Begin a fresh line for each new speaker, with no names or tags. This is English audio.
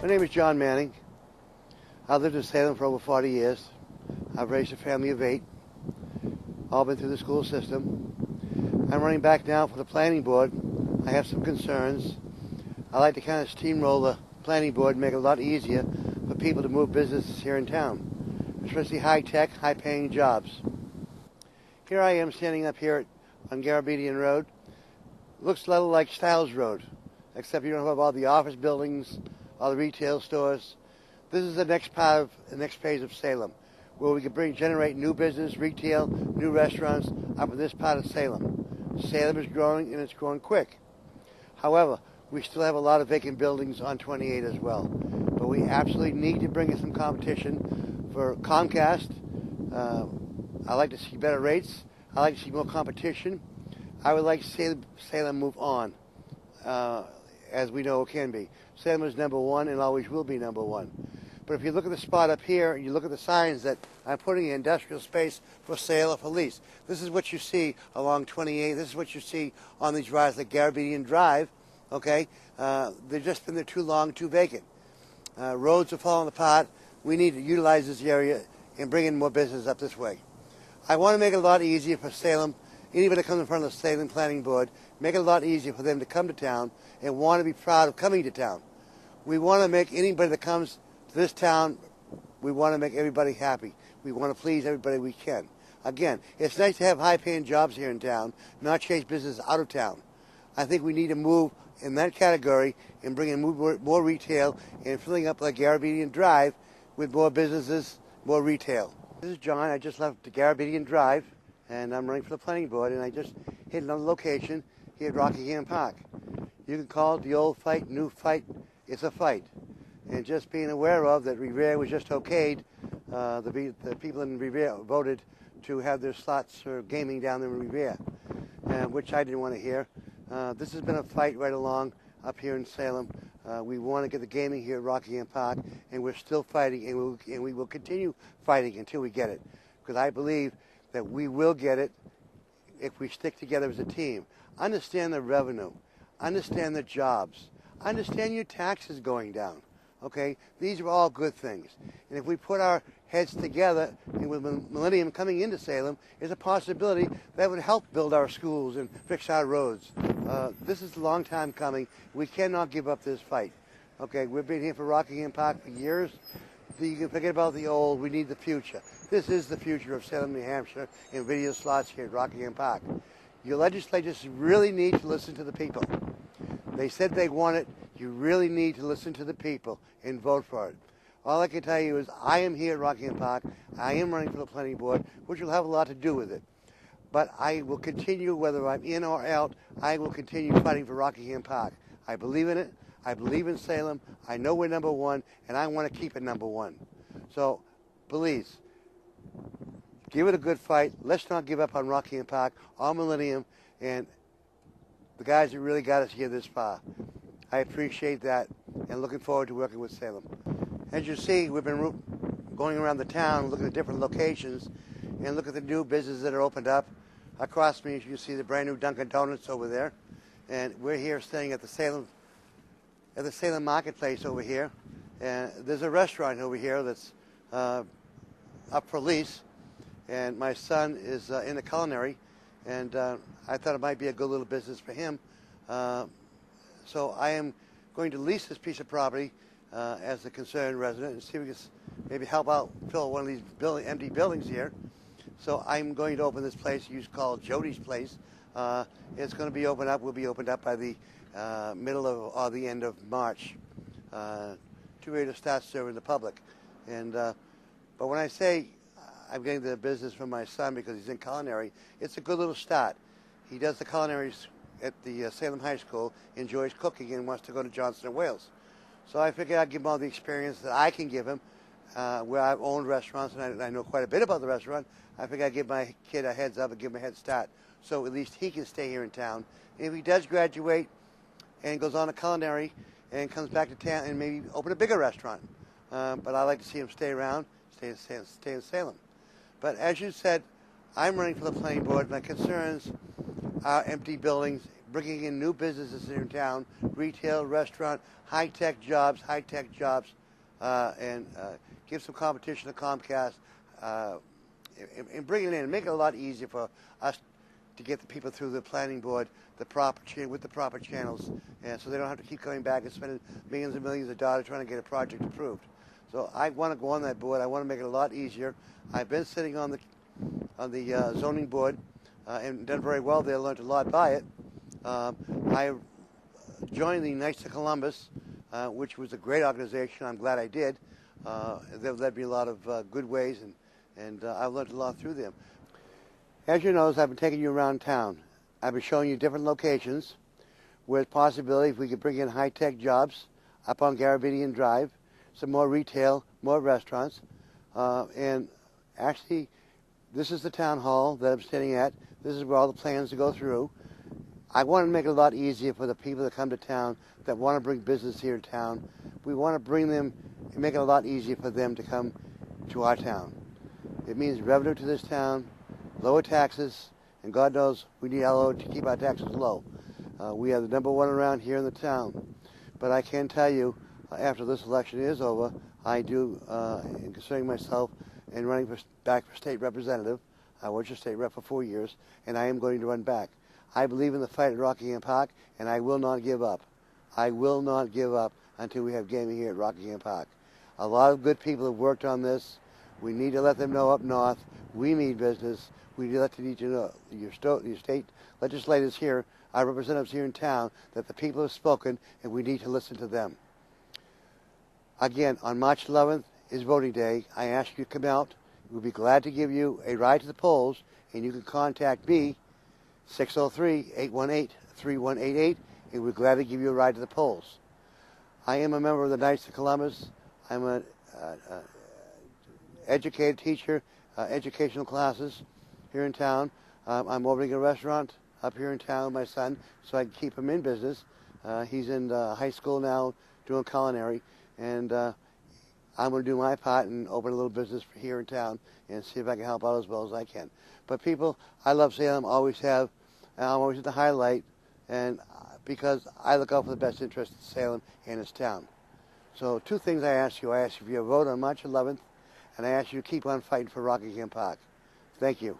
My name is John Manning. I've lived in Salem for over 40 years. I've raised a family of 8, all been through the school system. I'm running back now for the planning board. I have some concerns. I like to kind of steamroll the planning board and make it a lot easier for people to move businesses here in town, especially high-tech, high-paying jobs. Here I am standing up here on Garabedian Road. Looks a little like Stiles Road, except you don't have all the office buildings, all the retail stores. This is the next part of the next phase of Salem, where we can generate new business, retail, new restaurants up in this part of Salem. Salem is growing, and it's growing quick. However, we still have a lot of vacant buildings on 28 as well. But we absolutely need to bring in some competition for Comcast. I like to see better rates. I like to see more competition. I would like to see Salem move on, as we know it can be. Salem is number one and always will be number one. But if you look at the spot up here, you look at the signs that I'm putting in industrial space for sale or for lease. This is what you see along 28. This is what you see on these rides like Garabedian Drive. Okay, they've just been there too long, too vacant. Roads are falling apart. We need to utilize this area and bring in more business up this way. I want to make it a lot easier for Salem, anybody that comes in front of the Salem Planning Board, make it a lot easier for them to come to town and want to be proud of coming to town. We want to make anybody that comes to this town, we want to make everybody happy. We want to please everybody we can. Again, it's nice to have high-paying jobs here in town, not chase business out of town. I think we need to move in that category and bring in more retail and filling up like Garabedian Drive with more businesses, more retail. This is John. I just left the Garabedian Drive, and I'm running for the planning board, and I just hit another location here at Rockingham Park. You can call it the old fight, new fight. It's a fight. And just being aware of that Revere was just okayed, the people in Revere voted to have their slots for gaming down in Revere, which I didn't want to hear. This has been a fight right along up here in Salem. We want to get the gaming here at Rockingham Park, and we're still fighting, and we will continue fighting until we get it. Because I believe that we will get it if we stick together as a team. Understand the revenue. Understand the jobs. Understand your taxes going down. Okay? These are all good things. And if we put our heads together, and with Millennium coming into Salem, is a possibility that would help build our schools and fix our roads. This is a long time coming. We cannot give up this fight. Okay? We've been here for Rockingham Park for years. You can forget about the old. We need the future. This is the future of Salem, New Hampshire, and video slots here at Rockingham Park. Your legislators really need to listen to the people. They said they want it. You really need to listen to the people and vote for it. All I can tell you is I am here at Rockingham Park. I am running for the planning board, which will have a lot to do with it. But I will continue, whether I'm in or out, I will continue fighting for Rockingham Park. I believe in it. I believe in Salem. I know we're number one, and I want to keep it number one. So, please, give it a good fight. Let's not give up on Rockingham Park or Millennium and the guys that really got us here this far. I appreciate that and looking forward to working with Salem. As you see, we've been going around the town, looking at different locations, and look at the new businesses that are opened up. Across me, you see the brand new Dunkin' Donuts over there, and we're here staying at the Salem Marketplace over here. And there's a restaurant over here that's up for lease, and my son is in the culinary, and I thought it might be a good little business for him. So I am going to lease this piece of property as a concerned resident and see if we can maybe help out fill one of these empty buildings here. So I'm going to open this place, used to call it Jody's Place. It's going to be opened up. Will be opened up by the middle of or the end of March, too early to start serving the public. And but when I say I'm getting the business from my son because he's in culinary, it's a good little start. He does the culinary at the Salem High School, enjoys cooking, and wants to go to Johnston, Wales. So I figured I'd give him all the experience that I can give him, where I've owned restaurants and I know quite a bit about the restaurant. I figured I'd give my kid a heads up and give him a head start, so at least he can stay here in town. And if he does graduate and goes on to culinary and comes back to town and maybe open a bigger restaurant, but I like to see him stay around, stay in Salem. But as you said, I'm running for the planning board. My concerns are empty buildings, bringing in new businesses here in town, retail, restaurant, high-tech jobs, and give some competition to Comcast, and bring it in and make it a lot easier for us to get the people through the planning board with the proper channels, and so they don't have to keep coming back and spending millions and millions of dollars trying to get a project approved. So I want to go on that board. I want to make it a lot easier. I've been sitting on the zoning board and done very well there. Learned a lot by it. I joined the Knights of Columbus, which was a great organization. I'm glad I did. They've led me a lot of good ways, and I've learned a lot through them. As you know, I've been taking you around town. I've been showing you different locations with possibility if we could bring in high-tech jobs up on Garabedian Drive, some more retail, more restaurants, and actually this is the town hall that I'm sitting at. This is where all the plans to go through. I want to make it a lot easier for the people that come to town that want to bring business here in town. We want to bring them and make it a lot easier for them to come to our town. It means revenue to this town, lower taxes, and God knows we need LO to keep our taxes low. We are the number one around here in the town. But I can tell you, after this election is over, I do, in considering myself and running back for state representative. I was your state rep for 4 years, and I am going to run back. I believe in the fight at Rockingham Park, and I will not give up. I will not give up until we have gaming here at Rockingham Park. A lot of good people have worked on this. We need to let them know up north we need business. We need to know your state legislators here, our representatives here in town, that the people have spoken and we need to listen to them. Again, on March 11th is voting day. I ask you to come out. We'll be glad to give you a ride to the polls, and you can contact me, 603-818-3188, and we're glad to give you a ride to the polls. I am a member of the Knights of Columbus. I'm an educated teacher, educational classes here in town. I'm opening a restaurant up here in town with my son so I can keep him in business. He's in high school now doing culinary, and I'm going to do my part and open a little business here in town and see if I can help out as well as I can. But people, I love Salem, always have, and I'm always at the highlight, and because I look out for the best interest of Salem and its town. So 2 things I ask you. I ask you for your vote on March 11th, and I ask you to keep on fighting for Rockingham Park. Thank you.